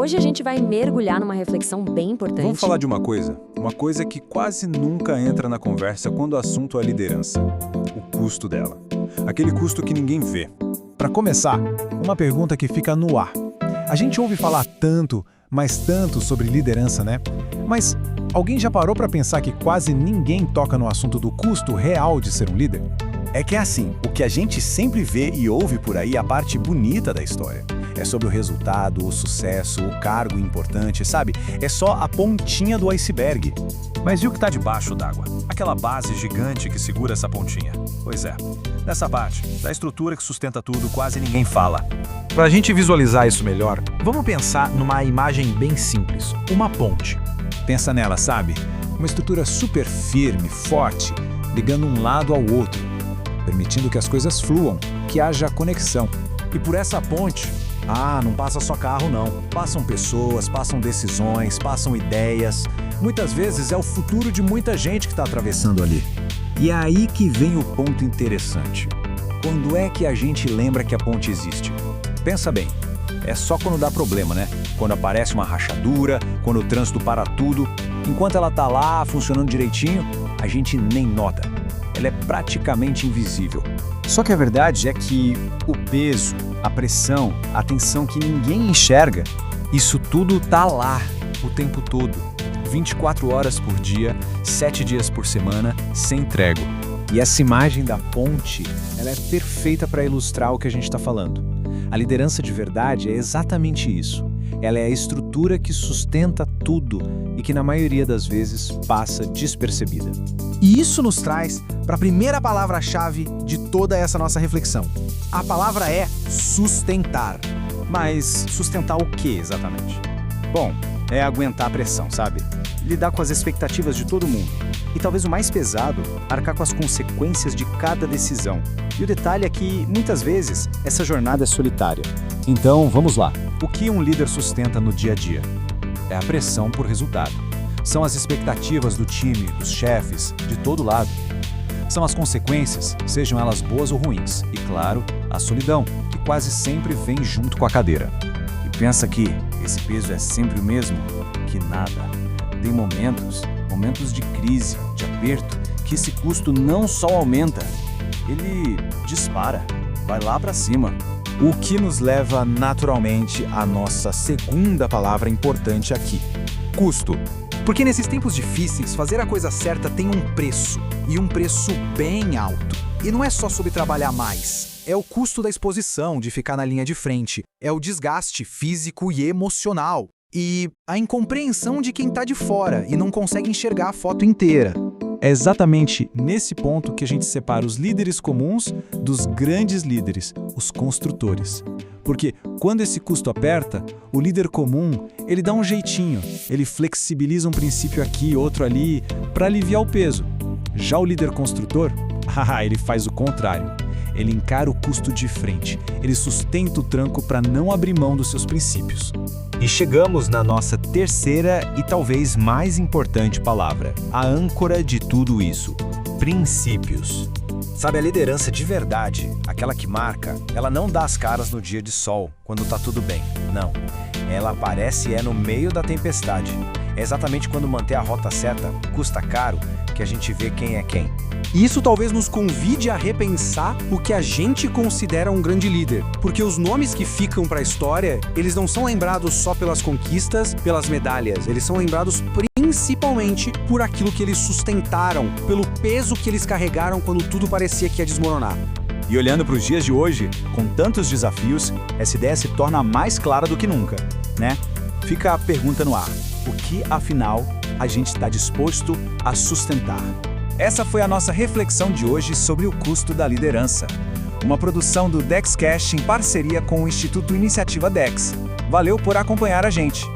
Hoje a gente vai mergulhar numa reflexão bem importante. Vamos falar de uma coisa que quase nunca entra na conversa quando o assunto é liderança. O custo dela. Aquele custo que ninguém vê. Para começar, uma pergunta que fica no ar. A gente ouve falar tanto, mas tanto sobre liderança, né? Mas alguém já parou para pensar que quase ninguém toca no assunto do custo real de ser um líder? É que é assim, o que a gente sempre vê e ouve por aí é a parte bonita da história. É sobre o resultado, o sucesso, o cargo importante, sabe? É só a pontinha do iceberg. Mas e o que está debaixo d'água? Aquela base gigante que segura essa pontinha. Pois é, dessa parte, da estrutura que sustenta tudo, quase ninguém fala. Para a gente visualizar isso melhor, vamos pensar numa imagem bem simples, uma ponte. Pensa nela, sabe? Uma estrutura super firme, forte, ligando um lado ao outro, permitindo que as coisas fluam, que haja conexão. E por essa ponte, não passa só carro não. Passam pessoas, passam decisões, passam ideias. Muitas vezes é o futuro de muita gente que está atravessando ali. E é aí que vem o ponto interessante. Quando é que a gente lembra que a ponte existe? Pensa bem, é só quando dá problema, né? Quando aparece uma rachadura, quando o trânsito para tudo. Enquanto ela tá lá, funcionando direitinho, a gente nem nota. Ela é praticamente invisível. Só que a verdade é que o peso, a pressão, a tensão que ninguém enxerga, isso tudo tá lá o tempo todo. 24 horas por dia, 7 dias por semana, sem trégua. E essa imagem da ponte, ela é perfeita para ilustrar o que a gente está falando. A liderança de verdade é exatamente isso. Ela é a estrutura que sustenta tudo e que na maioria das vezes passa despercebida. E isso nos traz para a primeira palavra-chave de toda essa nossa reflexão. A palavra é sustentar. Mas sustentar o que exatamente? Bom, é aguentar a pressão, sabe? Lidar com as expectativas de todo mundo. E talvez o mais pesado, arcar com as consequências de cada decisão. E o detalhe é que, muitas vezes, essa jornada é solitária. Então, vamos lá. O que um líder sustenta no dia a dia? É a pressão por resultado. São as expectativas do time, dos chefes, de todo lado. São as consequências, sejam elas boas ou ruins. E, claro, a solidão, que quase sempre vem junto com a cadeira. E pensa que esse peso é sempre o mesmo? Que nada. Tem momentos de crise, de aperto, que esse custo não só aumenta, ele dispara, vai lá para cima. O que nos leva naturalmente à nossa segunda palavra importante aqui: custo. Porque nesses tempos difíceis, fazer a coisa certa tem um preço, e um preço bem alto. E não é só sobre trabalhar mais. É o custo da exposição, de ficar na linha de frente. É o desgaste físico e emocional. E a incompreensão de quem está de fora e não consegue enxergar a foto inteira. É exatamente nesse ponto que a gente separa os líderes comuns dos grandes líderes, os construtores. Porque quando esse custo aperta, o líder comum, ele dá um jeitinho, ele flexibiliza um princípio aqui, outro ali, para aliviar o peso. Já o líder construtor, ele faz o contrário. Ele encara o custo de frente, ele sustenta o tranco para não abrir mão dos seus princípios. E chegamos na nossa terceira e talvez mais importante palavra, a âncora de tudo isso: princípios. Sabe, a liderança de verdade, aquela que marca, ela não dá as caras no dia de sol, quando tá tudo bem. Não. Ela aparece no meio da tempestade. É exatamente quando manter a rota certa custa caro que a gente vê quem é quem. Isso talvez nos convide a repensar o que a gente considera um grande líder. Porque os nomes que ficam para a história, eles não são lembrados só pelas conquistas, pelas medalhas. Eles são lembrados principalmente por aquilo que eles sustentaram, pelo peso que eles carregaram quando tudo parecia que ia desmoronar. E olhando para os dias de hoje, com tantos desafios, essa ideia se torna mais clara do que nunca, né? Fica a pergunta no ar: o que, afinal, a gente está disposto a sustentar? Essa foi a nossa reflexão de hoje sobre o custo da liderança. Uma produção do DexCast em parceria com o Instituto Iniciativa Dex. Valeu por acompanhar a gente!